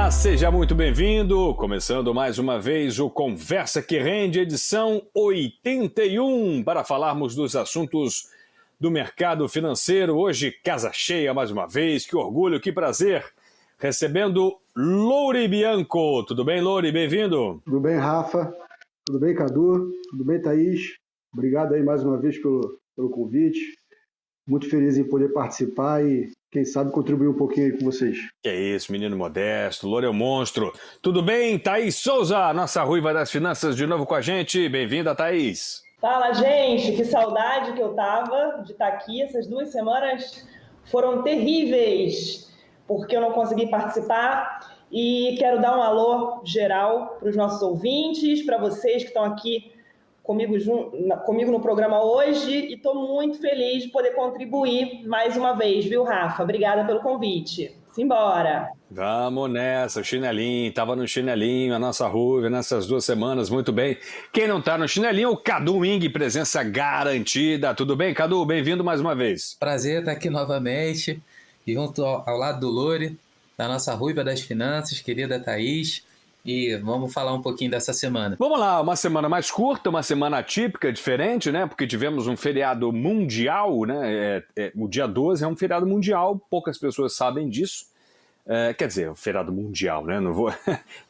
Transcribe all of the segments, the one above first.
Olá, seja muito bem-vindo. Começando mais uma vez o Conversa que Rende, edição 81, para falarmos dos assuntos do mercado financeiro. Hoje, casa cheia mais uma vez. Que orgulho, que prazer. Recebendo Louri Bianco. Tudo bem, Louri? Bem-vindo. Tudo bem, Rafa? Tudo bem, Cadu? Tudo bem, Thaís? Obrigado aí mais uma vez pelo convite. Muito feliz em poder participar e, quem sabe, contribuir um pouquinho aí com vocês. Que é isso, menino modesto. Louri é um monstro. Tudo bem, Thaís Souza, nossa ruiva das finanças, de novo com a gente. Bem-vinda, Thaís. Fala, gente. Que saudade que eu tava de estar aqui. Essas 2 semanas foram terríveis, porque eu não consegui participar. E quero dar um alô geral para os nossos ouvintes, para vocês que estão aqui comigo no programa hoje. E estou muito feliz de poder contribuir mais uma vez, viu, Rafa? Obrigada pelo convite. Simbora! Vamos nessa, o chinelinho, tava no chinelinho, a nossa ruiva nessas 2 semanas, muito bem. Quem não tá no chinelinho, o Cadu Ing, presença garantida. Tudo bem, Cadu? Bem-vindo mais uma vez. Prazer estar aqui novamente, junto ao lado do Louri, da nossa ruiva das finanças, querida Thaís, e vamos falar um pouquinho dessa semana. Vamos lá, uma semana mais curta, uma semana atípica, diferente, né? Porque tivemos um feriado mundial, né? O dia 12 é um feriado mundial, poucas pessoas sabem disso. Quer dizer, um feriado mundial, né? Não vou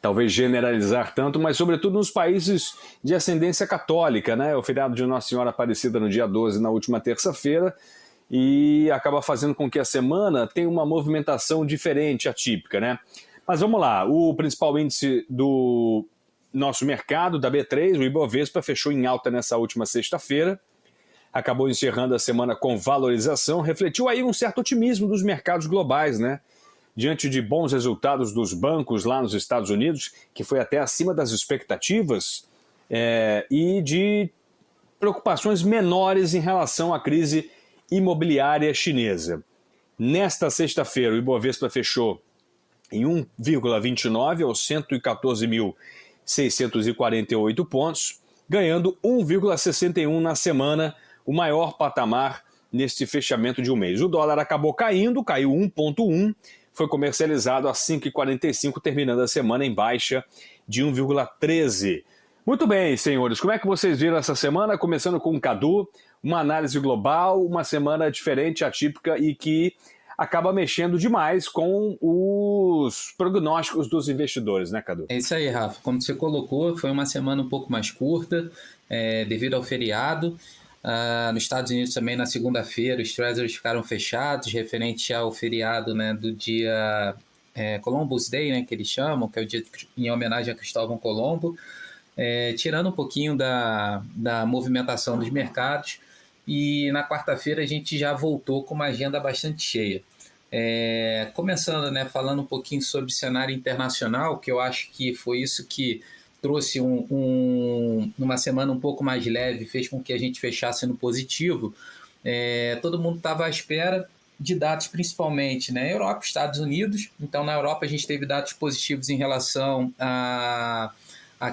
talvez generalizar tanto, mas sobretudo nos países de ascendência católica, né? O feriado de Nossa Senhora Aparecida no dia 12, na última terça-feira, e acaba fazendo com que a semana tenha uma movimentação diferente, atípica, né? Mas vamos lá, o principal índice do nosso mercado, da B3, o Ibovespa, fechou em alta nessa última sexta-feira, acabou encerrando a semana com valorização, refletiu aí um certo otimismo dos mercados globais, né? Diante de bons resultados dos bancos lá nos Estados Unidos, que foi até acima das expectativas, e de preocupações menores em relação à crise imobiliária chinesa. Nesta sexta-feira, o Ibovespa fechou em 1,29 aos 114.648 pontos, ganhando 1,61 na semana, o maior patamar neste fechamento de um mês. O dólar acabou caindo, caiu 1,1, foi comercializado a 5,45, terminando a semana em baixa de 1,13. Muito bem, senhores, como é que vocês viram essa semana? Começando com o Cadu, uma análise global, uma semana diferente, atípica e que acaba mexendo demais com os prognósticos dos investidores, né, Cadu? É isso aí, Rafa. Como você colocou, foi uma semana um pouco mais curta, devido ao feriado. Nos Estados Unidos também, na segunda-feira, os treasuries ficaram fechados, referente ao feriado, né, do dia Columbus Day, né, que eles chamam, que é o dia em homenagem a Cristóvão Colombo, tirando um pouquinho da movimentação dos mercados. E na quarta-feira a gente já voltou com uma agenda bastante cheia. Começando, né, falando um pouquinho sobre o cenário internacional, que eu acho que foi isso que trouxe uma semana um pouco mais leve, fez com que a gente fechasse no positivo. Todo mundo estava à espera de dados, principalmente, né, Europa e Estados Unidos. Então, na Europa a gente teve dados positivos em relação a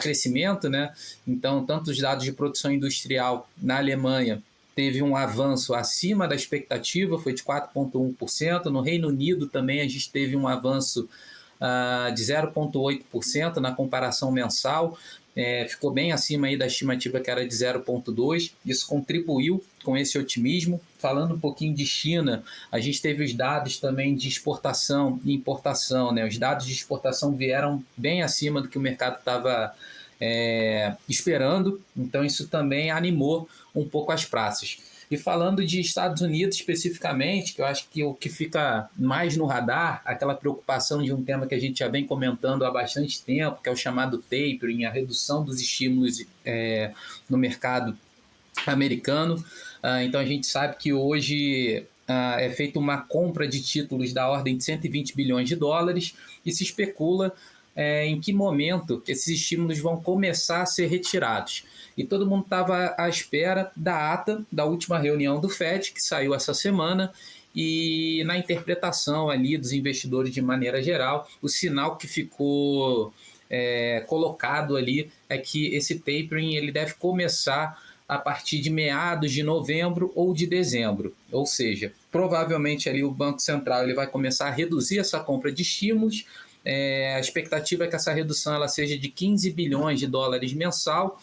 crescimento, né? Então, tanto os dados de produção industrial na Alemanha teve um avanço acima da expectativa, foi de 4,1%. No Reino Unido também a gente teve um avanço de 0,8% na comparação mensal, ficou bem acima aí da estimativa que era de 0,2%. Isso contribuiu com esse otimismo. Falando um pouquinho de China, a gente teve os dados também de exportação e importação, né? Os dados de exportação vieram bem acima do que o mercado estava esperando, então isso também animou um pouco as praças. E falando de Estados Unidos especificamente, que eu acho que o que fica mais no radar, aquela preocupação de um tema que a gente já vem comentando há bastante tempo, que é o chamado tapering, a redução dos estímulos no mercado americano. Então a gente sabe que hoje é feita uma compra de títulos da ordem de 120 bilhões de dólares e se especula em que momento que esses estímulos vão começar a ser retirados. E todo mundo estava à espera da ata da última reunião do FED, que saiu essa semana, e na interpretação ali dos investidores de maneira geral, o sinal que ficou colocado ali é que esse tapering ele deve começar a partir de meados de novembro ou de dezembro. Ou seja, provavelmente ali o Banco Central ele vai começar a reduzir essa compra de estímulos a expectativa é que essa redução ela seja de 15 bilhões de dólares mensal,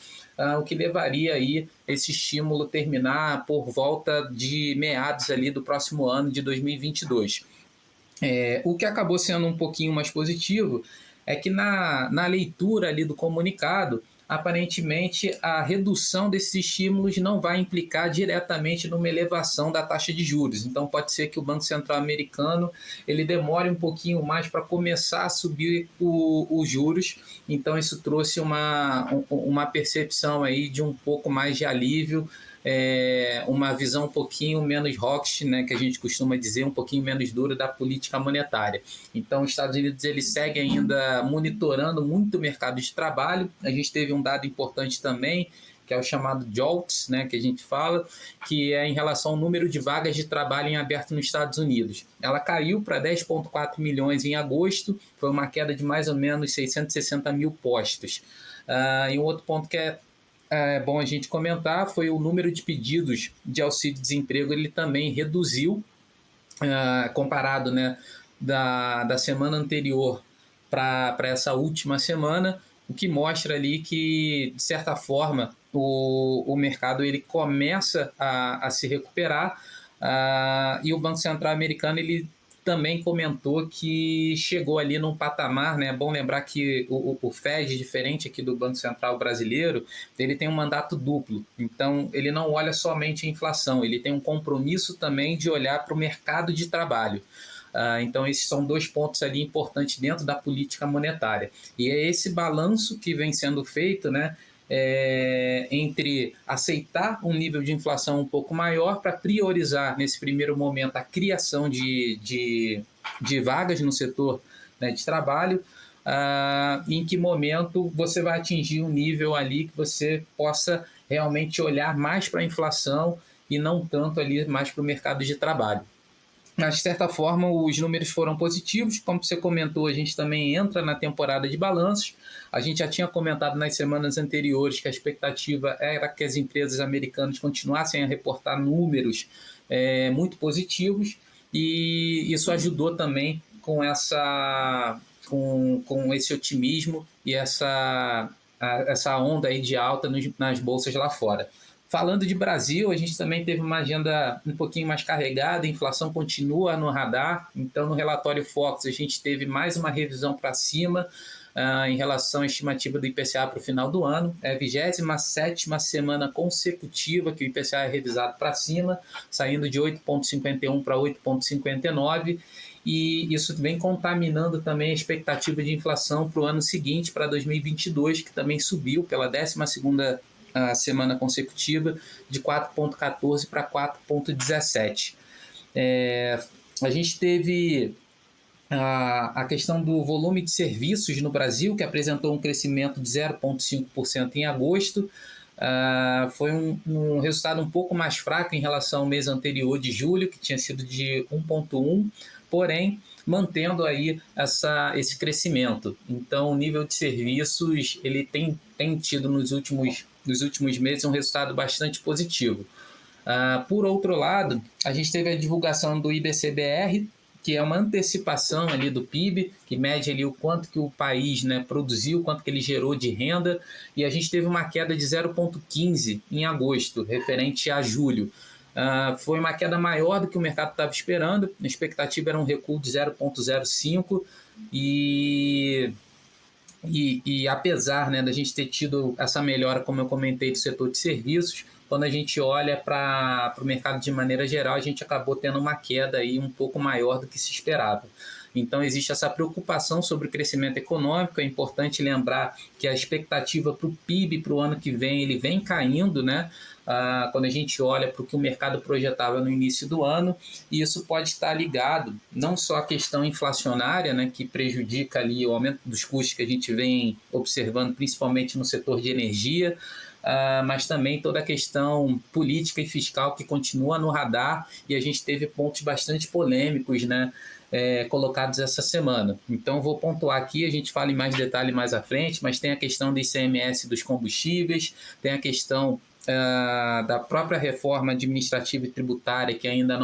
o que levaria aí esse estímulo terminar por volta de meados ali do próximo ano de 2022. O que acabou sendo um pouquinho mais positivo é que na leitura ali do comunicado, aparentemente a redução desses estímulos não vai implicar diretamente numa elevação da taxa de juros. Então pode ser que o Banco Central americano ele demore um pouquinho mais para começar a subir os juros. Então isso trouxe uma percepção aí de um pouco mais de alívio, uma visão um pouquinho menos hawkish, né, que a gente costuma dizer, um pouquinho menos dura da política monetária. Então, os Estados Unidos ele segue ainda monitorando muito o mercado de trabalho. A gente teve um dado importante também, que é o chamado JOLTS, né, que a gente fala, que é em relação ao número de vagas de trabalho em aberto nos Estados Unidos. Ela caiu para 10,4 milhões em agosto, foi uma queda de mais ou menos 660 mil postos. E um outro ponto que é bom a gente comentar foi o número de pedidos de auxílio-desemprego, ele também reduziu, comparado, né, da semana anterior para essa última semana, o que mostra ali que, de certa forma, o mercado ele começa a se recuperar, e o Banco Central americano ele também comentou que chegou ali num patamar, né? É bom lembrar que o Fed, diferente aqui do Banco Central brasileiro, ele tem um mandato duplo. Então, ele não olha somente a inflação, ele tem um compromisso também de olhar para o mercado de trabalho. Então, esses são dois pontos ali importantes dentro da política monetária. E é esse balanço que vem sendo feito, né? Entre aceitar um nível de inflação um pouco maior para priorizar, nesse primeiro momento, a criação de vagas no setor, né, de trabalho, em que momento você vai atingir um nível ali que você possa realmente olhar mais para a inflação e não tanto ali mais para o mercado de trabalho. Mas, de certa forma, os números foram positivos. Como você comentou, a gente também entra na temporada de balanços. A gente já tinha comentado nas semanas anteriores que a expectativa era que as empresas americanas continuassem a reportar números muito positivos, e isso ajudou também com esse otimismo e essa onda aí de alta nas bolsas lá fora. Falando de Brasil, a gente também teve uma agenda um pouquinho mais carregada, a inflação continua no radar, então no relatório Focus a gente teve mais uma revisão para cima em relação à estimativa do IPCA para o final do ano. É a 27ª semana consecutiva que o IPCA é revisado para cima, saindo de 8,51 para 8,59, e isso vem contaminando também a expectativa de inflação para o ano seguinte, para 2022, que também subiu pela 12ª semana consecutiva, de 4,14 para 4,17. A gente teve a questão do volume de serviços no Brasil, que apresentou um crescimento de 0,5% em agosto. Foi um resultado um pouco mais fraco em relação ao mês anterior de julho, que tinha sido de 1,1%, porém mantendo aí esse crescimento. Então, o nível de serviços ele tem tido nos últimos meses um resultado bastante positivo. Por outro lado, a gente teve a divulgação do IBC-BR, que é uma antecipação ali do PIB, que mede ali o quanto que o país, né, produziu, quanto que ele gerou de renda, e a gente teve uma queda de 0,15 em agosto, referente a julho. Foi uma queda maior do que o mercado estava esperando, a expectativa era um recuo de 0,05, e apesar, né, da gente ter tido essa melhora, como eu comentei, do setor de serviços, quando a gente olha para o mercado de maneira geral, a gente acabou tendo uma queda aí um pouco maior do que se esperava. Então, existe essa preocupação sobre o crescimento econômico. É importante lembrar que a expectativa para o PIB para o ano que vem, ele vem caindo, né? Quando a gente olha para o que o mercado projetava no início do ano, e isso pode estar ligado não só à questão inflacionária, né, que prejudica ali o aumento dos custos que a gente vem observando, principalmente no setor de energia, mas também toda a questão política e fiscal que continua no radar, e a gente teve pontos bastante polêmicos, né, colocados essa semana. Então, vou pontuar aqui, a gente fala em mais detalhe mais à frente, mas tem a questão do ICMS dos combustíveis, tem a questão da própria reforma administrativa e tributária, que ainda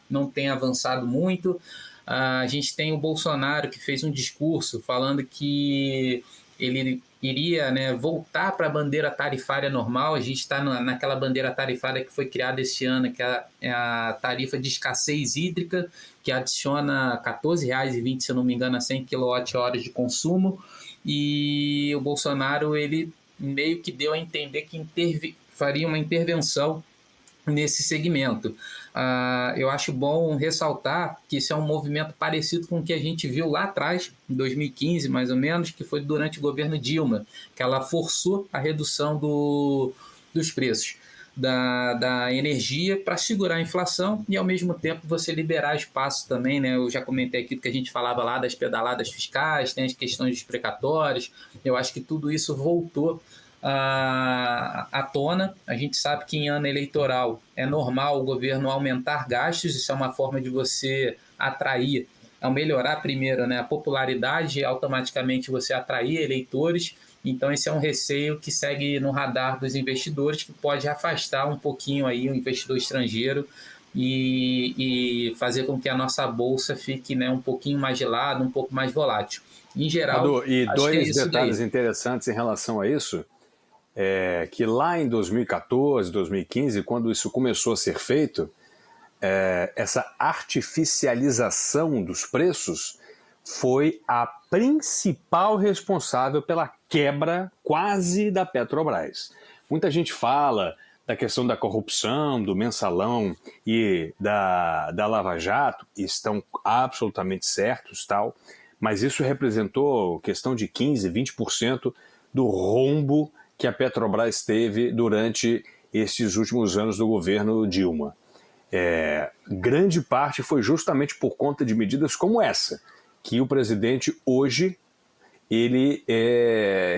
não tem avançado muito. A gente tem o Bolsonaro, que fez um discurso falando que ele iria, né, voltar para a bandeira tarifária normal. A gente está naquela bandeira tarifária que foi criada esse ano, que é a tarifa de escassez hídrica, que adiciona R$ 14,20, se eu não me engano, a 100 kWh de consumo. E o Bolsonaro, ele meio que deu a entender que faria uma intervenção nesse segmento. Eu acho bom ressaltar que isso é um movimento parecido com o que a gente viu lá atrás, em 2015 mais ou menos, que foi durante o governo Dilma, que ela forçou a redução dos preços da energia para segurar a inflação e, ao mesmo tempo, você liberar espaço também, né? Eu já comentei aqui do que a gente falava lá das pedaladas fiscais, tem as questões dos precatórios. Eu acho que tudo isso voltou à tona. A gente sabe que em ano eleitoral é normal o governo aumentar gastos, isso é uma forma de você atrair, ao melhorar primeiro, né, a popularidade, automaticamente você atrair eleitores. Então esse é um receio que segue no radar dos investidores, que pode afastar um pouquinho aí o investidor estrangeiro e fazer com que a nossa bolsa fique, né, um pouquinho mais gelada, um pouco mais volátil. Em geral, Cadu, e acho que é dois isso detalhes daí. interessantes em relação a isso, que lá em 2014, 2015, quando isso começou a ser feito, essa artificialização dos preços foi a principal responsável pela quebra quase da Petrobras. Muita gente fala da questão da corrupção, do mensalão e da Lava Jato, e estão absolutamente certos, tal, mas isso representou questão de 15%, 20% do rombo que a Petrobras teve durante esses últimos anos do governo Dilma. Grande parte foi justamente por conta de medidas como essa, que o presidente hoje ele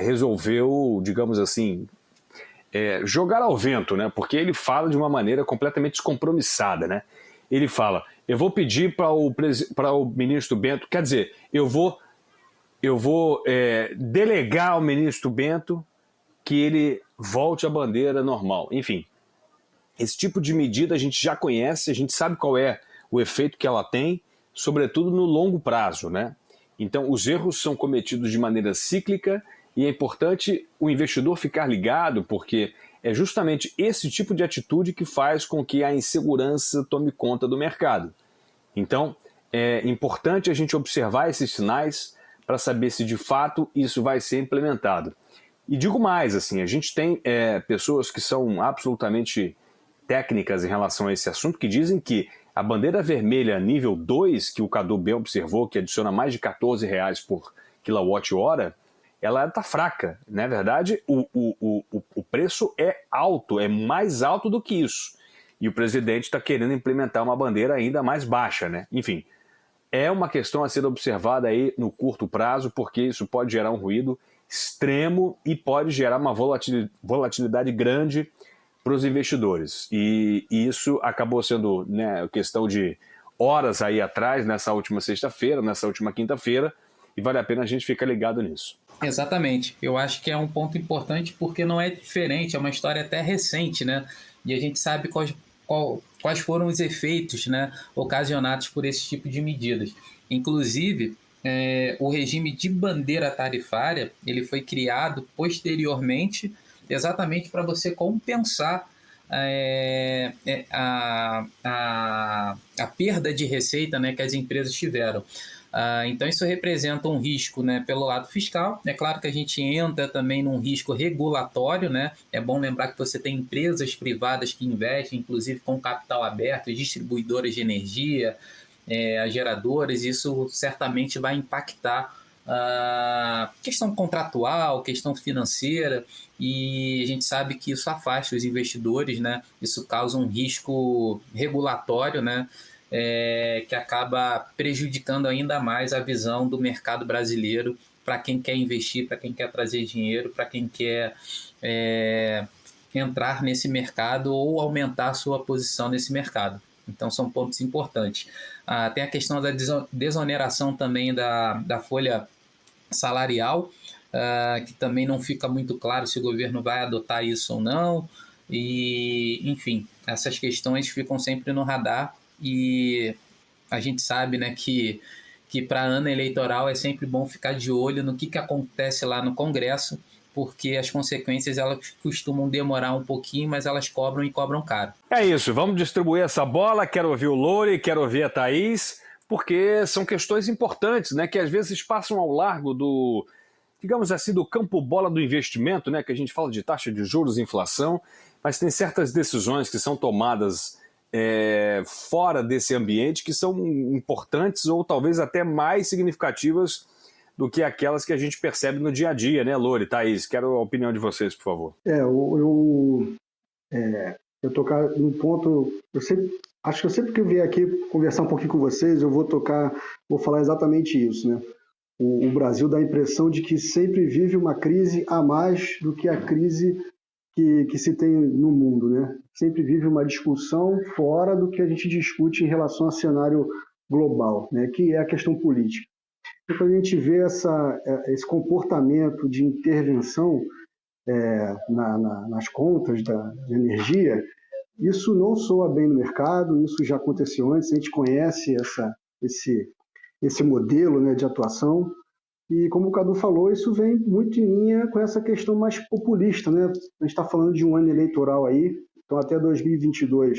resolveu, digamos assim, jogar ao vento, né? Porque ele fala de uma maneira completamente descompromissada, né? Ele fala, eu vou pedir para o ministro Bento, quer dizer, eu vou delegar ao ministro Bento que ele volte à bandeira normal. Enfim, esse tipo de medida a gente já conhece, a gente sabe qual é o efeito que ela tem, sobretudo no longo prazo, né? Então, os erros são cometidos de maneira cíclica e é importante o investidor ficar ligado, porque é justamente esse tipo de atitude que faz com que a insegurança tome conta do mercado. Então, é importante a gente observar esses sinais para saber se de fato isso vai ser implementado. E digo mais, assim, a gente tem pessoas que são absolutamente técnicas em relação a esse assunto, que dizem que a bandeira vermelha nível 2, que o Cadu bem observou, que adiciona mais de R$14 por quilowatt-hora, ela está fraca. Na verdade, o preço é alto, é mais alto do que isso. E o presidente está querendo implementar uma bandeira ainda mais baixa, né? Enfim, é uma questão a ser observada aí no curto prazo, porque isso pode gerar um ruído extremo e pode gerar uma volatilidade grande para os investidores. E isso acabou sendo, né, questão de horas aí atrás, nessa última sexta-feira, nessa última quinta-feira, e vale a pena a gente ficar ligado nisso. Exatamente. Eu acho que é um ponto importante porque não é diferente, é uma história até recente, né? E a gente sabe quais foram os efeitos, né, ocasionados por esse tipo de medidas. Inclusive, o regime de bandeira tarifária ele foi criado posteriormente exatamente para você compensar a perda de receita, né, que as empresas tiveram. Então isso representa um risco, né, pelo lado fiscal. É claro que a gente entra também num risco regulatório, né? É bom lembrar que você tem empresas privadas que investem, inclusive com capital aberto, distribuidoras de energia, as geradoras. Isso certamente vai impactar a questão contratual, questão financeira, e a gente sabe que isso afasta os investidores, né? Isso causa um risco regulatório, né? Que acaba prejudicando ainda mais a visão do mercado brasileiro para quem quer investir, para quem quer trazer dinheiro, para quem quer entrar nesse mercado ou aumentar a sua posição nesse mercado. Então são pontos importantes. Tem a questão da desoneração também da folha salarial, que também não fica muito claro se o governo vai adotar isso ou não. E, enfim, essas questões ficam sempre no radar e a gente sabe, né, que para ano eleitoral é sempre bom ficar de olho no que acontece lá no Congresso, porque as consequências elas costumam demorar um pouquinho, mas elas cobram e cobram caro. É isso, vamos distribuir essa bola, quero ouvir o Louri, quero ouvir a Thaís, porque são questões importantes, né, que às vezes passam ao largo do, digamos assim, do campo bola do investimento, né, que a gente fala de taxa de juros e inflação, mas tem certas decisões que são tomadas fora desse ambiente que são importantes ou talvez até mais significativas do que aquelas que a gente percebe no dia a dia, né, Louri, Thaís? Quero a opinião de vocês, por favor. Eu tocar num ponto, acho que eu sempre que eu vier aqui conversar um pouquinho com vocês, eu vou falar exatamente isso, né? O Brasil dá a impressão de que sempre vive uma crise a mais do que a crise que se tem no mundo, né? Sempre vive uma discussão fora do que a gente discute em relação ao cenário global, né? Que é a questão política. Então, quando a gente vê esse comportamento de intervenção nas contas de energia, isso não soa bem no mercado, isso já aconteceu antes, a gente conhece esse modelo, né, de atuação, e como o Cadu falou, isso vem muito em linha com essa questão mais populista, né? A gente está falando de um ano eleitoral aí, então até 2022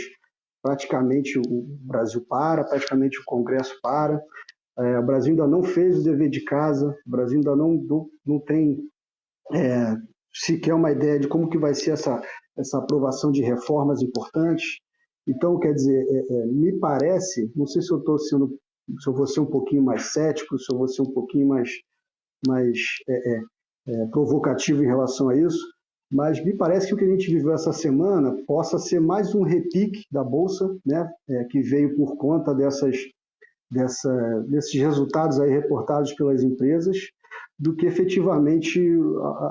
praticamente o Brasil praticamente o Congresso para, o Brasil ainda não fez o dever de casa, o Brasil ainda não tem sequer uma ideia de como que vai ser essa aprovação de reformas importantes. Então, quer dizer, me parece, não sei se eu vou ser um pouquinho mais cético, se eu vou ser um pouquinho mais provocativo em relação a isso, mas me parece que o que a gente viveu essa semana possa ser mais um repique da Bolsa, né, que veio por conta desses resultados aí reportados pelas empresas, do que efetivamente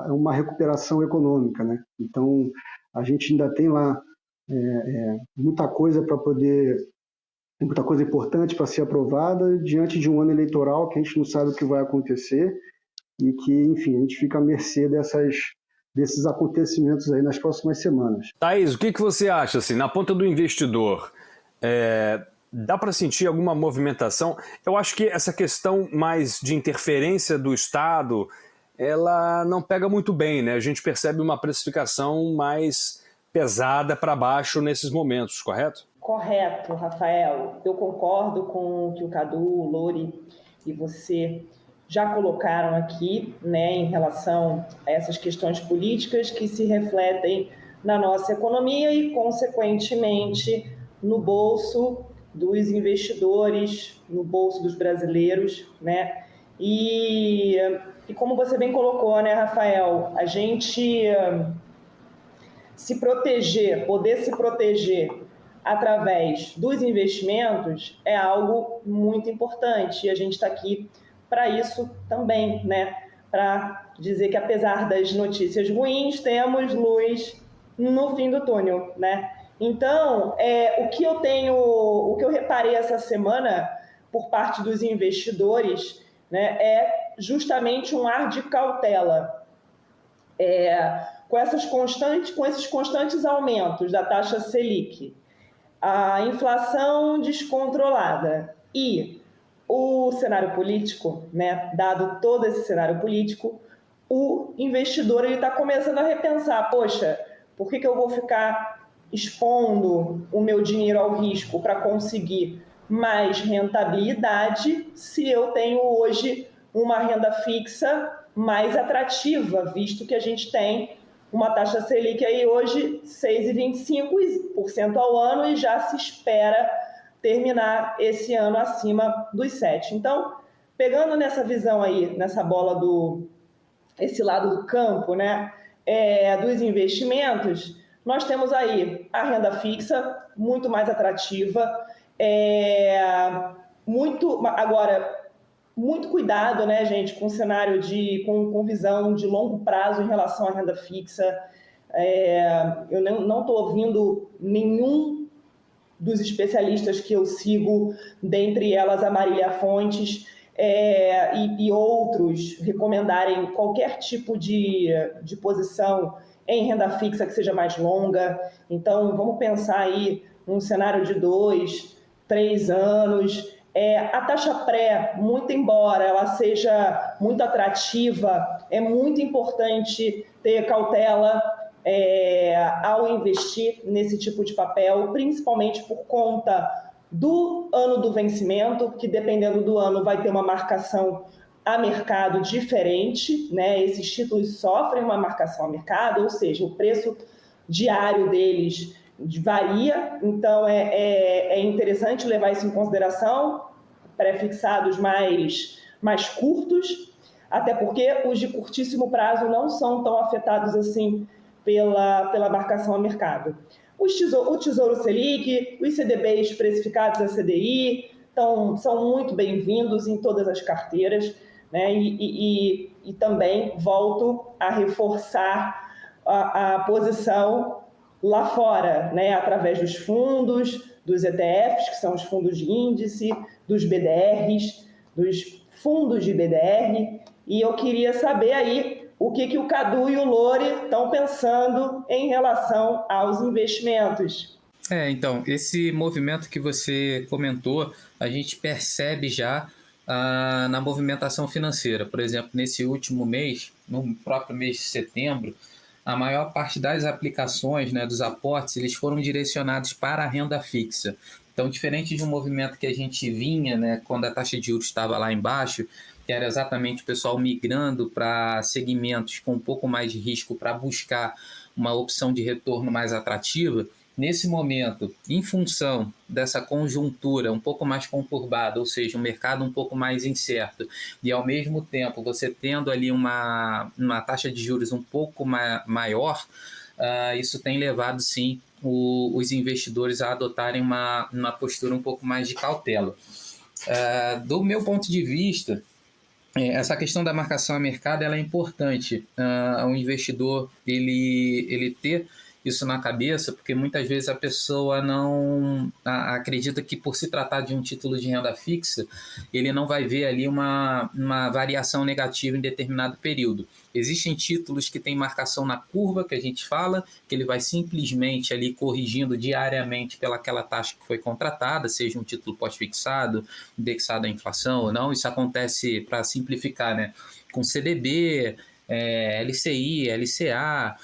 uma recuperação econômica, né? Então, a gente ainda tem lá muita coisa importante para ser aprovada diante de um ano eleitoral que a gente não sabe o que vai acontecer e que, enfim, a gente fica à mercê desses acontecimentos aí nas próximas semanas. Thaís, o que você acha, assim, na ponta do investidor? Dá para sentir alguma movimentação? Eu acho que essa questão mais de interferência do Estado, ela não pega muito bem, né? A gente percebe uma precificação mais pesada para baixo nesses momentos, correto? Correto, Rafael. Eu concordo com o que o Cadu, o Louri e você já colocaram aqui, né, em relação a essas questões políticas que se refletem na nossa economia e, consequentemente, no bolso dos investidores, no bolso dos brasileiros, né? E como você bem colocou, né, Rafael, a gente poder se proteger através dos investimentos é algo muito importante e a gente está aqui para isso também, né? Para dizer que apesar das notícias ruins, temos luz no fim do túnel, né? Então, o que eu reparei essa semana por parte dos investidores, né, é justamente um ar de cautela. Com esses constantes aumentos da taxa Selic, a inflação descontrolada e o cenário político, né, dado todo esse cenário político, o investidor está começando a repensar, poxa, por que eu vou ficar expondo o meu dinheiro ao risco para conseguir mais rentabilidade se eu tenho hoje uma renda fixa mais atrativa, visto que a gente tem uma taxa Selic aí hoje 6,25% ao ano e já se espera terminar esse ano acima dos 7%. Então, pegando nessa visão aí, nessa bola esse lado do campo, né, dos investimentos, nós temos aí a renda fixa muito mais atrativa, muito cuidado, né, gente, com o cenário com visão de longo prazo em relação à renda fixa. Eu não estou ouvindo nenhum dos especialistas que eu sigo, dentre elas a Marília Fontes e outros, recomendarem qualquer tipo de posição em renda fixa que seja mais longa. Então, vamos pensar aí num cenário de 2, 3 anos, A taxa pré, muito embora ela seja muito atrativa, é muito importante ter cautela ao investir nesse tipo de papel, principalmente por conta do ano do vencimento, que dependendo do ano vai ter uma marcação a mercado diferente, né? Esses títulos sofrem uma marcação a mercado, ou seja, o preço diário deles varia, então é interessante levar isso em consideração, pré-fixados mais curtos, até porque os de curtíssimo prazo não são tão afetados assim pela marcação a mercado. O Tesouro Selic, os CDBs precificados a CDI, são muito bem-vindos em todas as carteiras, né? E também volto a reforçar a posição lá fora, né? Através dos fundos, dos ETFs, que são os fundos de índice, dos BDRs, dos fundos de BDR, e eu queria saber aí o que o Cadu e o Lore estão pensando em relação aos investimentos. Então, esse movimento que você comentou, a gente percebe já na movimentação financeira. Por exemplo, nesse último mês, no próprio mês de setembro, a maior parte das aplicações, né, dos aportes, eles foram direcionados para a renda fixa. Então, diferente de um movimento que a gente vinha, né, quando a taxa de juros estava lá embaixo, que era exatamente o pessoal migrando para segmentos com um pouco mais de risco para buscar uma opção de retorno mais atrativa, nesse momento, em função dessa conjuntura um pouco mais conturbada, ou seja, um mercado um pouco mais incerto, e ao mesmo tempo você tendo ali uma taxa de juros um pouco maior, isso tem levado sim os investidores a adotarem uma postura um pouco mais de cautela. Do meu ponto de vista, essa questão da marcação a mercado ela é importante. O investidor ele ter isso na cabeça, porque muitas vezes a pessoa não acredita que por se tratar de um título de renda fixa, ele não vai ver ali uma variação negativa em determinado período. Existem títulos que têm marcação na curva, que a gente fala, que ele vai simplesmente ali corrigindo diariamente pelaquela taxa que foi contratada, seja um título pós-fixado, indexado à inflação ou não. Isso acontece, para simplificar, né, com CDB, LCI, LCA.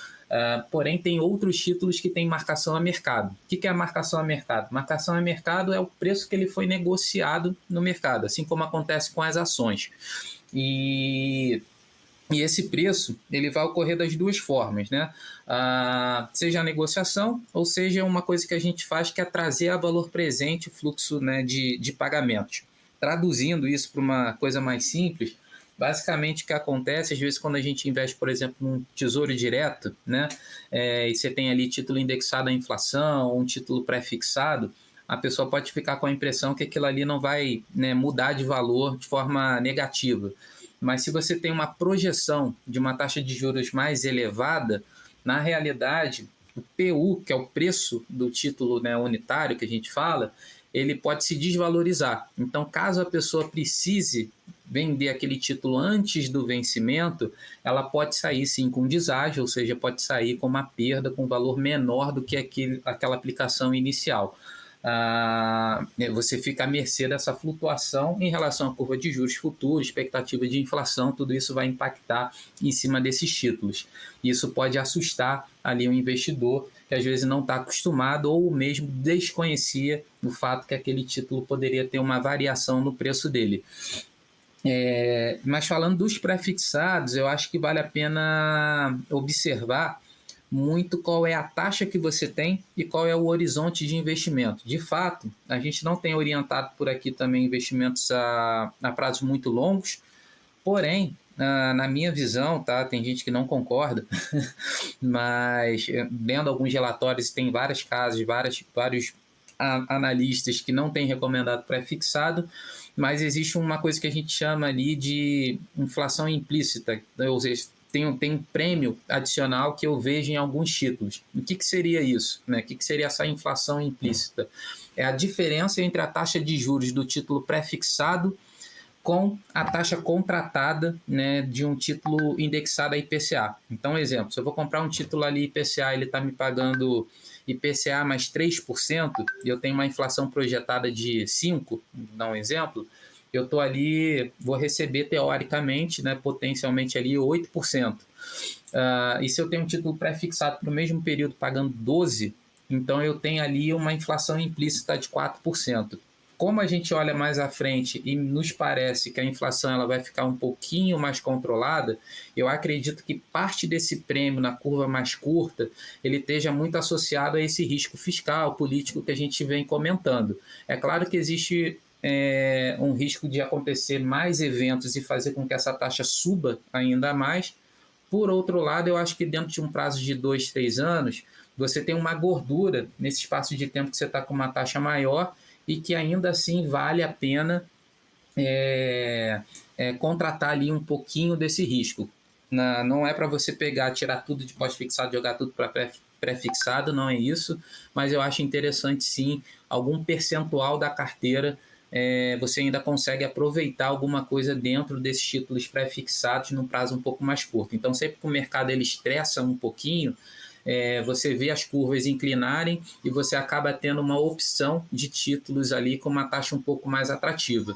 Porém, tem outros títulos que têm marcação a mercado. O que é a marcação a mercado? Marcação a mercado é o preço que ele foi negociado no mercado, assim como acontece com as ações. E esse preço ele vai ocorrer das duas formas, né? Seja a negociação ou seja uma coisa que a gente faz que é trazer a valor presente o fluxo, né, de pagamentos. Traduzindo isso para uma coisa mais simples, basicamente o que acontece às vezes quando a gente investe, por exemplo, num tesouro direto, né, e você tem ali título indexado à inflação ou um título pré-fixado, a pessoa pode ficar com a impressão que aquilo ali não vai, né, mudar de valor de forma negativa. Mas se você tem uma projeção de uma taxa de juros mais elevada, na realidade, o PU, que é o preço do título, né, unitário que a gente fala, ele pode se desvalorizar. Então, caso a pessoa precise vender aquele título antes do vencimento, ela pode sair sim com deságio, ou seja, pode sair com uma perda com valor menor do que aquela aplicação inicial. Você fica à mercê dessa flutuação em relação à curva de juros futuros, expectativa de inflação, tudo isso vai impactar em cima desses títulos. Isso pode assustar ali o investidor que às vezes não está acostumado ou mesmo desconhecia o fato que aquele título poderia ter uma variação no preço dele. Mas falando dos pré-fixados, eu acho que vale a pena observar muito qual é a taxa que você tem e qual é o horizonte de investimento. De fato, a gente não tem orientado por aqui também investimentos a prazos muito longos, porém, na minha visão, tá, tem gente que não concorda, mas vendo alguns relatórios, tem vários casos, vários analistas que não têm recomendado pré-fixado, mas existe uma coisa que a gente chama ali de inflação implícita, ou seja, tem um prêmio adicional que eu vejo em alguns títulos. O que seria isso, né? O que seria essa inflação implícita? É a diferença entre a taxa de juros do título pré-fixado com a taxa contratada, né, de um título indexado a IPCA. Então, exemplo, se eu vou comprar um título ali IPCA, ele está me pagando IPCA mais 3%, e eu tenho uma inflação projetada de 5%, vou dar um exemplo, eu estou ali, vou receber teoricamente, né, potencialmente ali 8%. E se eu tenho um título pré-fixado para o mesmo período pagando 12%, então eu tenho ali uma inflação implícita de 4%. Como a gente olha mais à frente e nos parece que a inflação ela vai ficar um pouquinho mais controlada, eu acredito que parte desse prêmio na curva mais curta ele esteja muito associado a esse risco fiscal, político que a gente vem comentando. É claro que existe um risco de acontecer mais eventos e fazer com que essa taxa suba ainda mais. Por outro lado, eu acho que dentro de um prazo de 2, 3 anos, você tem uma gordura nesse espaço de tempo que você está com uma taxa maior e que ainda assim vale a pena contratar ali um pouquinho desse risco. Não é para você pegar, tirar tudo de pós-fixado, jogar tudo para pré-fixado, não é isso, mas eu acho interessante sim, algum percentual da carteira você ainda consegue aproveitar alguma coisa dentro desses títulos pré-fixados num prazo um pouco mais curto. Então, sempre que o mercado ele estressa um pouquinho, você vê as curvas inclinarem e você acaba tendo uma opção de títulos ali com uma taxa um pouco mais atrativa.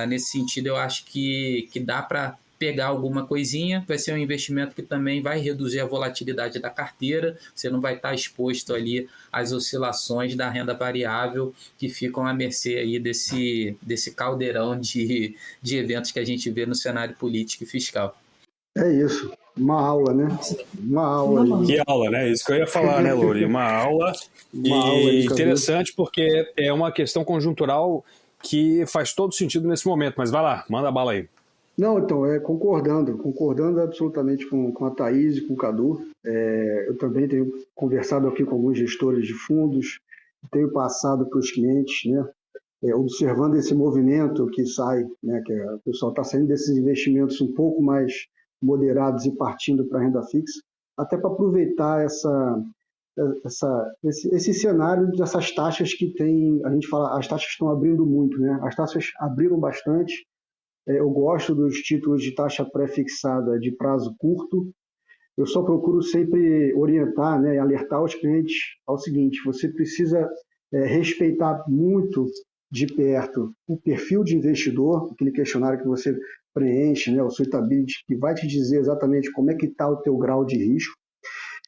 Nesse sentido, eu acho que dá para pegar alguma coisinha, vai ser um investimento que também vai reduzir a volatilidade da carteira, você não vai estar exposto ali às oscilações da renda variável que ficam à mercê aí desse caldeirão de eventos que a gente vê no cenário político e fiscal. É isso, uma aula, né? Uma aula. Que aula, né? Isso que eu ia falar, né, Louri? Uma aula. E interessante porque é uma questão conjuntural que faz todo sentido nesse momento. Mas vai lá, manda a bala aí. Não, então, concordando absolutamente com a Thaís e com o Cadu. Eu também tenho conversado aqui com alguns gestores de fundos, tenho passado para os clientes, né, observando esse movimento que sai, né, que o pessoal está saindo desses investimentos um pouco mais moderados e partindo para a renda fixa, até para aproveitar esse cenário dessas taxas que tem, a gente fala, as taxas estão abrindo muito, né? As taxas abriram bastante. Eu gosto dos títulos de taxa pré-fixada de prazo curto. Eu só procuro sempre orientar, né, e alertar os clientes ao seguinte: você precisa respeitar muito de perto o perfil de investidor, aquele questionário que você preenche, né, o suitability, que vai te dizer exatamente como é que está o teu grau de risco,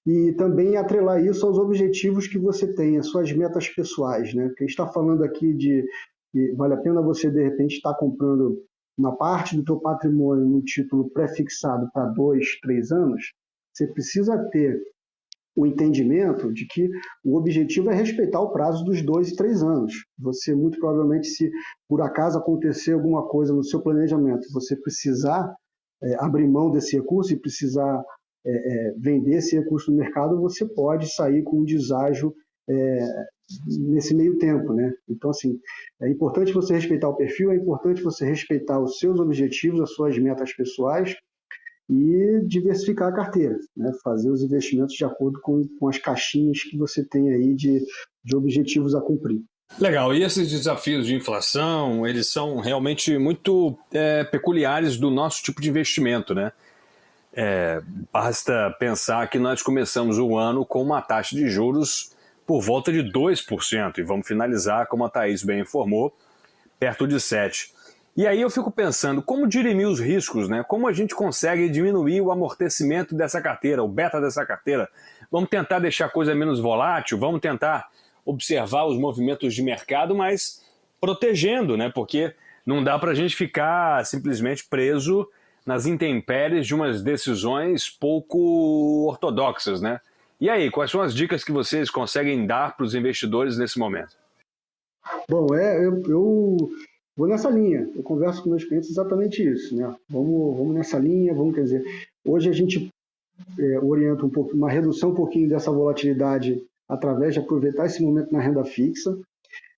e também atrelar isso aos objetivos que você tem, as suas metas pessoais, né? Porque a gente está falando aqui de que vale a pena você, de repente, estar comprando uma parte do teu patrimônio num título pré-fixado para 2, 3 anos, você precisa ter o entendimento de que o objetivo é respeitar o prazo dos 2 e 3 anos. Você, muito provavelmente, se por acaso acontecer alguma coisa no seu planejamento, você precisar abrir mão desse recurso e precisar vender esse recurso no mercado, você pode sair com um deságio nesse meio tempo, né? Então, assim, é importante você respeitar o perfil, é importante você respeitar os seus objetivos, as suas metas pessoais e diversificar a carteira, né? Fazer os investimentos de acordo com as caixinhas que você tem aí de objetivos a cumprir. Legal, e esses desafios de inflação, eles são realmente muito peculiares do nosso tipo de investimento, né? Basta pensar que nós começamos o ano com uma taxa de juros por volta de 2%, e vamos finalizar, como a Thaís bem informou, perto de 7%. E aí eu fico pensando, como dirimir os riscos, né? Como a gente consegue diminuir o amortecimento dessa carteira, o beta dessa carteira? Vamos tentar deixar a coisa menos volátil, vamos tentar observar os movimentos de mercado, mas protegendo, né? Porque não dá para a gente ficar simplesmente preso nas intempéries de umas decisões pouco ortodoxas, né? E aí, quais são as dicas que vocês conseguem dar para os investidores nesse momento? Bom, eu vou nessa linha. Eu converso com meus clientes exatamente isso, né? Vamos nessa linha, quer dizer, hoje a gente orienta uma redução um pouquinho dessa volatilidade através de aproveitar esse momento na renda fixa,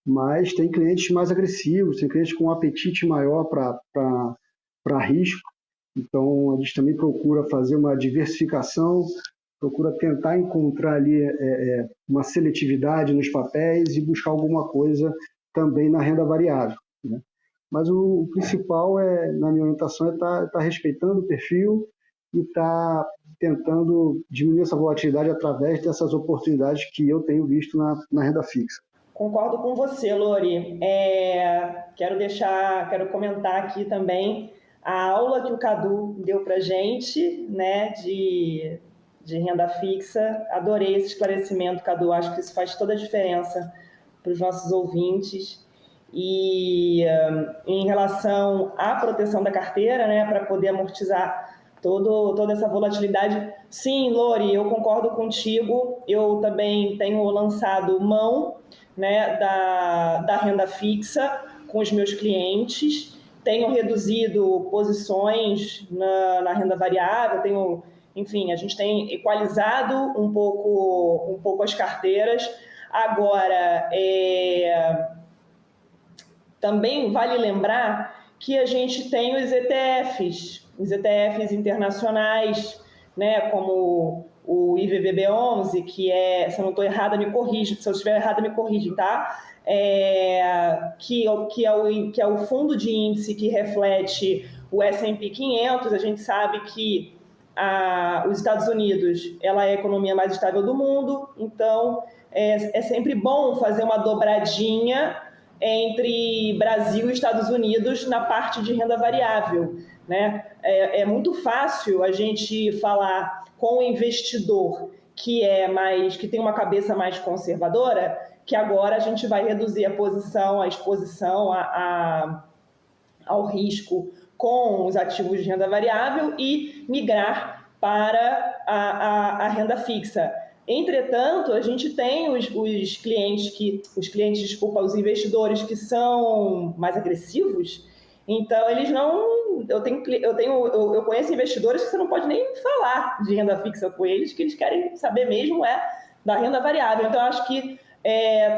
mas tem clientes mais agressivos, tem clientes com um apetite maior para risco. Então, a gente também procura fazer uma diversificação, procura tentar encontrar ali uma seletividade nos papéis e buscar alguma coisa também na renda variável, né? mas o principal, na minha orientação, é estar respeitando o perfil e estar tentando diminuir essa volatilidade através dessas oportunidades que eu tenho visto na renda fixa. Concordo com você, Lori. Quero comentar aqui também a aula que o Cadu deu para a gente, né, de renda fixa. Adorei esse esclarecimento, Cadu. Acho que isso faz toda a diferença para os nossos ouvintes. E em relação à proteção da carteira, né, para poder amortizar toda essa volatilidade, sim, Lori, eu concordo contigo. Eu também tenho lançado mão, né, da renda fixa com os meus clientes, tenho reduzido posições na renda variável, enfim, a gente tem equalizado um pouco as carteiras. Agora, também vale lembrar que a gente tem os ETFs internacionais, né, como o IVVB11, que se eu não estou errada, me corrija, se eu estiver errada, me corrigem, tá? Que é o fundo de índice que reflete o S&P 500. A gente sabe que os Estados Unidos ela é a economia mais estável do mundo, então é sempre bom fazer uma dobradinha entre Brasil e Estados Unidos na parte de renda variável, né? É muito fácil a gente falar com o investidor que tem uma cabeça mais conservadora, que agora a gente vai reduzir a exposição ao risco com os ativos de renda variável e migrar para a renda fixa. Entretanto, a gente tem os investidores que são mais agressivos. Então, eles não... Eu conheço investidores que você não pode nem falar de renda fixa com eles, que eles querem saber mesmo da renda variável. Então, eu acho que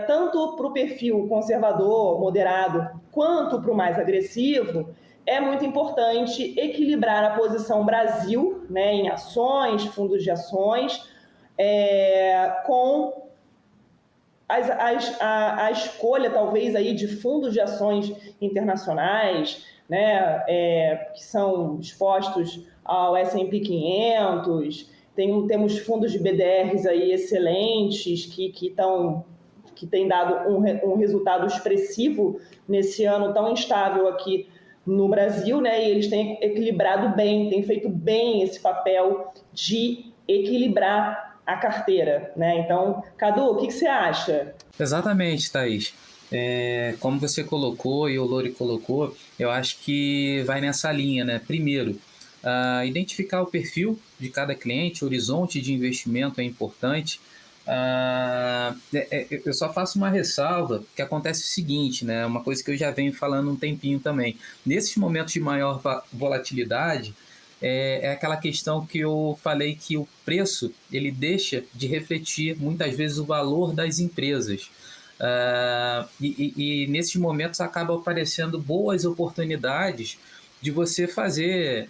tanto para o perfil conservador, moderado, quanto para o mais agressivo, é muito importante equilibrar a posição Brasil, né, em ações, fundos de ações, com a escolha, talvez, aí, de fundos de ações internacionais, né, que são expostos ao S&P 500. Temos fundos de BDRs aí excelentes que têm dado um resultado expressivo nesse ano tão instável aqui no Brasil, né, e eles têm equilibrado bem, têm feito bem esse papel de equilibrar a carteira, né? Então, Cadu, o que você acha? Exatamente, Thaís. Como você colocou e o Lori colocou, eu acho que vai nessa linha, né? Primeiro, identificar o perfil de cada cliente, o horizonte de investimento é importante. Eu só faço uma ressalva, que acontece o seguinte, né? Uma coisa que eu já venho falando um tempinho também. Nesses momentos de maior volatilidade, é aquela questão que eu falei, que o preço ele deixa de refletir muitas vezes o valor das empresas. E nesses momentos acabam aparecendo boas oportunidades de você fazer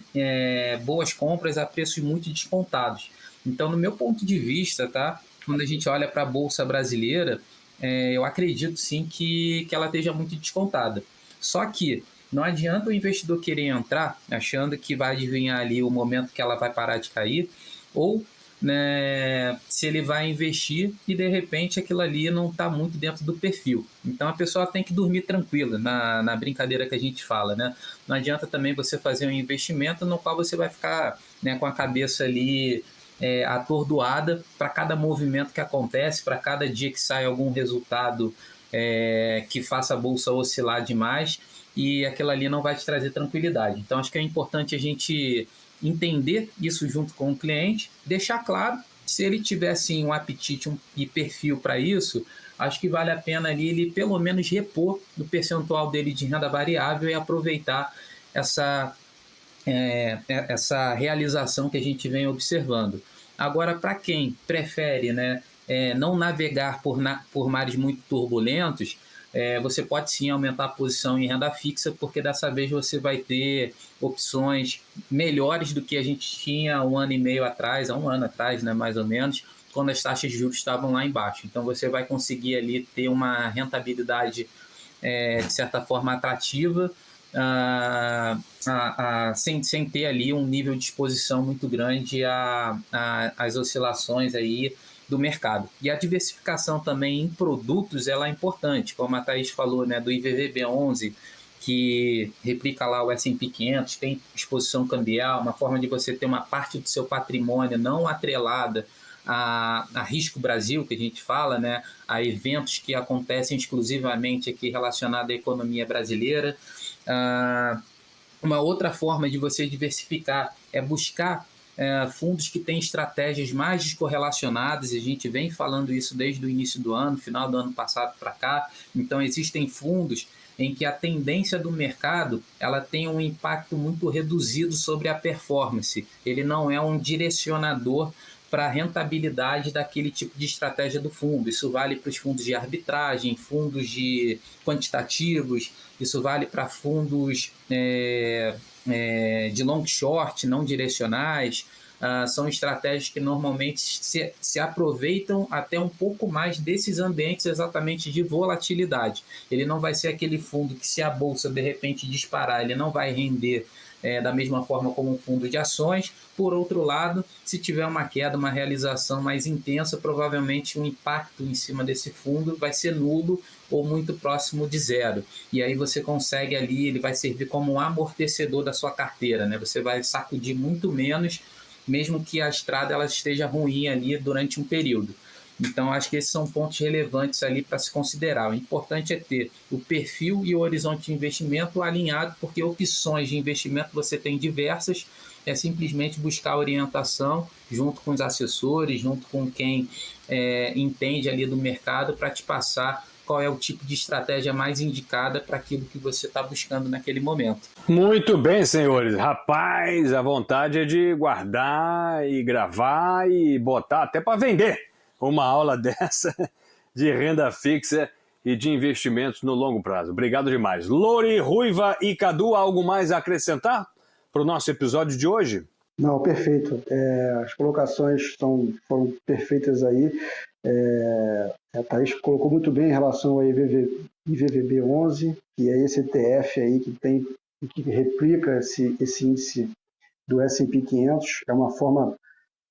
boas compras a preços muito descontados. Então, no meu ponto de vista, tá? Quando a gente olha para a Bolsa Brasileira, eu acredito sim que ela esteja muito descontada. Só que não adianta o investidor querer entrar achando que vai adivinhar ali o momento que ela vai parar de cair, ou, né, se ele vai investir e de repente aquilo ali não está muito dentro do perfil. Então a pessoa tem que dormir tranquila, na brincadeira que a gente fala, né? Não adianta também você fazer um investimento no qual você vai ficar, né, com a cabeça ali atordoada para cada movimento que acontece, para cada dia que sai algum resultado que faça a bolsa oscilar demais, e aquilo ali não vai te trazer tranquilidade. Então, acho que é importante a gente entender isso junto com o cliente, deixar claro, se ele tiver assim, um apetite e perfil para isso, acho que vale a pena ali ele pelo menos repor no percentual dele de renda variável e aproveitar essa realização que a gente vem observando. Agora, para quem prefere, né, não navegar por mares muito turbulentos, você pode sim aumentar a posição em renda fixa, porque dessa vez você vai ter opções melhores do que a gente tinha há um ano atrás, né, mais ou menos, quando as taxas de juros estavam lá embaixo. Então você vai conseguir ali ter uma rentabilidade de certa forma atrativa sem ter ali um nível de exposição muito grande às oscilações aí do mercado. E a diversificação também em produtos ela é importante, como a Thaís falou, né, do IVVB11, que replica lá o S&P 500, tem exposição cambial, uma forma de você ter uma parte do seu patrimônio não atrelada a risco Brasil, que a gente fala, né, a eventos que acontecem exclusivamente aqui relacionados à economia brasileira. Uma outra forma de você diversificar é buscar fundos que têm estratégias mais descorrelacionadas, e a gente vem falando isso desde o início do ano, final do ano passado para cá. Então, existem fundos em que a tendência do mercado ela tem um impacto muito reduzido sobre a performance. Ele não é um direcionador para a rentabilidade daquele tipo de estratégia do fundo. Isso vale para os fundos de arbitragem, fundos de quantitativos, isso vale para fundos de long short, não direcionais. São estratégias que normalmente se aproveitam até um pouco mais desses ambientes exatamente de volatilidade. Ele não vai ser aquele fundo que, se a bolsa de repente disparar, ele não vai render da mesma forma como um fundo de ações. Por outro lado, se tiver uma queda, uma realização mais intensa, provavelmente o impacto em cima desse fundo vai ser nulo ou muito próximo de zero. E aí você consegue ali, ele vai servir como um amortecedor da sua carteira, né? Você vai sacudir muito menos, mesmo que a estrada ela esteja ruim ali durante um período. Então, acho que esses são pontos relevantes ali para se considerar. O importante é ter o perfil e o horizonte de investimento alinhado, porque opções de investimento você tem diversas, é simplesmente buscar orientação junto com os assessores, junto com quem entende ali do mercado, para te passar qual é o tipo de estratégia mais indicada para aquilo que você está buscando naquele momento. Muito bem, senhores. Rapaz, a vontade é de guardar e gravar e botar até para vender uma aula dessa de renda fixa e de investimentos no longo prazo. Obrigado demais. Lori, Ruiva e Cadu, algo mais a acrescentar para o nosso episódio de hoje? Não, perfeito. As colocações foram perfeitas aí. A Thaís colocou muito bem em relação ao IVVB11, que é esse ETF aí que replica esse índice do S&P 500. É uma forma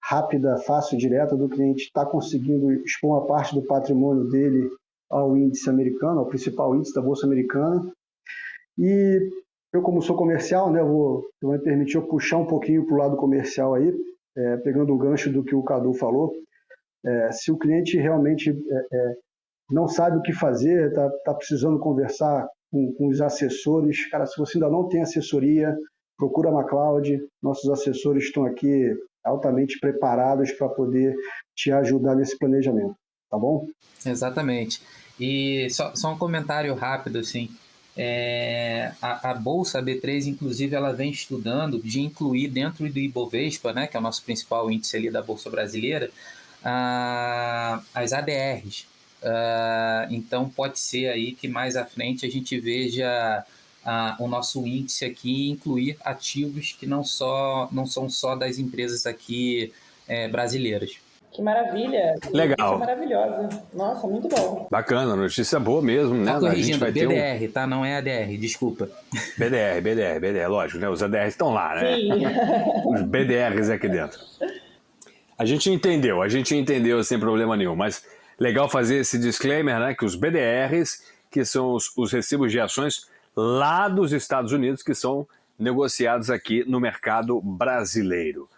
rápida, fácil, direta do cliente estar conseguindo expor uma parte do patrimônio dele ao índice americano, ao principal índice da Bolsa Americana. E eu, como sou comercial, né, vai me permitir eu puxar um pouquinho para o lado comercial aí, pegando o gancho do que o Cadu falou. Se o cliente realmente não sabe o que fazer, está precisando conversar com os assessores, cara, se você ainda não tem assessoria, procura a MacLeod, nossos assessores estão aqui altamente preparados para poder te ajudar nesse planejamento, tá bom? Exatamente. E só um comentário rápido, assim, a Bolsa B3, inclusive, ela vem estudando de incluir dentro do Ibovespa, né, que é o nosso principal índice ali da Bolsa Brasileira, as ADRs. Então pode ser aí que mais à frente a gente veja o nosso índice aqui incluir ativos que não são só das empresas aqui brasileiras. Que maravilha! Legal. Notícia maravilhosa. Nossa, muito bom. Bacana, notícia boa mesmo, né? Tá corrigindo, a gente vai BDR, ter tá? Não é ADR, desculpa. BDR, lógico, né? Os ADRs estão lá, né? Sim. Os BDRs aqui dentro. A gente entendeu sem problema nenhum, mas legal fazer esse disclaimer, né? Que os BDRs, que são os recibos de ações lá dos Estados Unidos, que são negociados aqui no mercado brasileiro.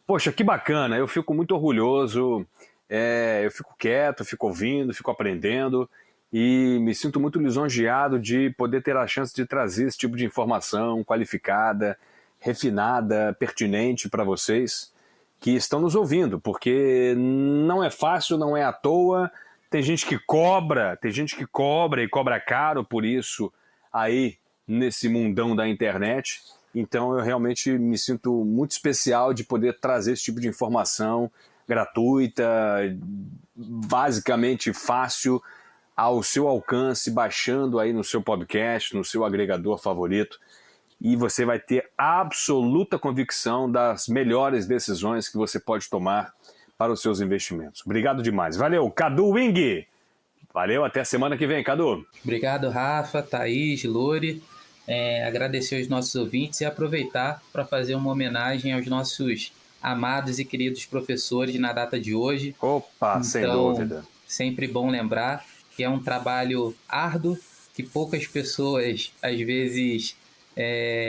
Poxa, que bacana, eu fico muito orgulhoso, eu fico quieto, fico ouvindo, fico aprendendo e me sinto muito lisonjeado de poder ter a chance de trazer esse tipo de informação qualificada, refinada, pertinente para vocês que estão nos ouvindo, porque não é fácil, não é à toa, tem gente que cobra e cobra caro por isso aí nesse mundão da internet. Então eu realmente me sinto muito especial de poder trazer esse tipo de informação gratuita, basicamente fácil, ao seu alcance, baixando aí no seu podcast, no seu agregador favorito. E você vai ter absoluta convicção das melhores decisões que você pode tomar para os seus investimentos. Obrigado demais. Valeu, Cadu Wing! Valeu, até a semana que vem, Cadu. Obrigado, Rafa, Thaís, Lori. agradecer aos nossos ouvintes e aproveitar para fazer uma homenagem aos nossos amados e queridos professores na data de hoje. Opa, então, sem dúvida. Sempre bom lembrar que é um trabalho árduo, que poucas pessoas, às vezes,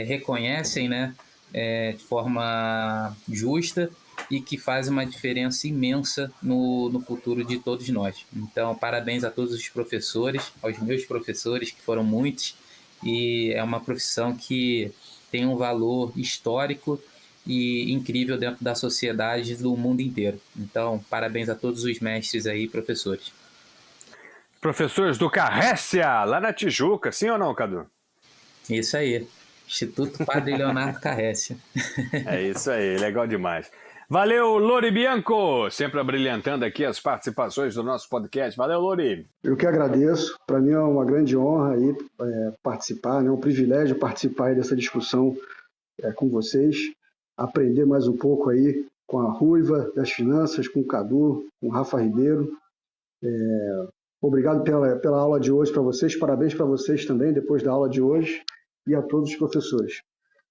reconhecem, né, de forma justa, e que faz uma diferença imensa no futuro de todos nós. Então, parabéns a todos os professores, aos meus professores, que foram muitos, e é uma profissão que tem um valor histórico e incrível dentro da sociedade do mundo inteiro. Então, parabéns a todos os mestres aí, professores. Professores do Carrécia, lá na Tijuca, sim ou não, Cadu? Isso aí, Instituto Padre Leonardo Carrécia. É isso aí, legal demais. Valeu, Lori Bianco, sempre abrilhantando aqui as participações do nosso podcast. Valeu, Lori. Eu que agradeço, para mim é uma grande honra aí, participar, né? Um privilégio participar aí dessa discussão com vocês, aprender mais um pouco aí com a Ruiva das Finanças, com o Cadu, com o Rafa Ribeiro. Obrigado pela aula de hoje para vocês, parabéns para vocês também depois da aula de hoje e a todos os professores.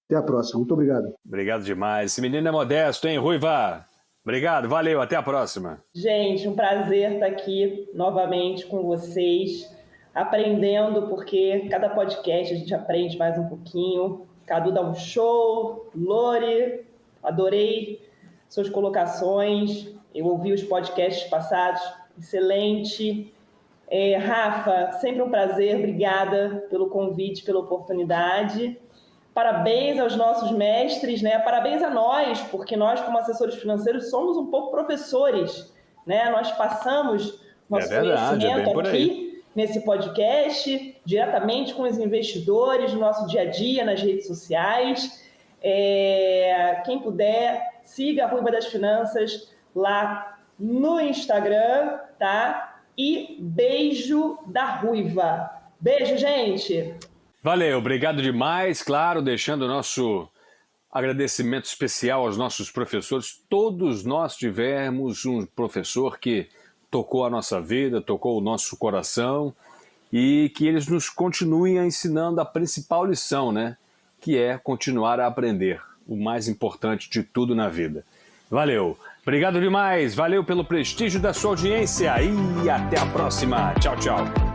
Até a próxima. Muito obrigado. Obrigado demais. Esse menino é modesto, hein, Ruiva? Obrigado, valeu, até a próxima. Gente, um prazer estar aqui novamente com vocês, aprendendo, porque cada podcast a gente aprende mais um pouquinho. Cadu dá um show, Lori, adorei suas colocações, eu ouvi os podcasts passados, excelente. Rafa, sempre um prazer, obrigada pelo convite, pela oportunidade. Parabéns aos nossos mestres, né? Parabéns a nós, porque nós, como assessores financeiros, somos um pouco professores, né? Nós passamos nosso conhecimento aqui nesse podcast, diretamente com os investidores, no nosso dia a dia, nas redes sociais. Quem puder, siga a Ruiva das Finanças lá no Instagram, tá? E beijo da Ruiva. Beijo, gente! Valeu, obrigado demais, claro, deixando o nosso agradecimento especial aos nossos professores. Todos nós tivemos um professor que tocou a nossa vida, tocou o nosso coração e que eles nos continuem ensinando a principal lição, né? Que é continuar a aprender, o mais importante de tudo na vida. Valeu, obrigado demais, valeu pelo prestígio da sua audiência e até a próxima. Tchau, tchau.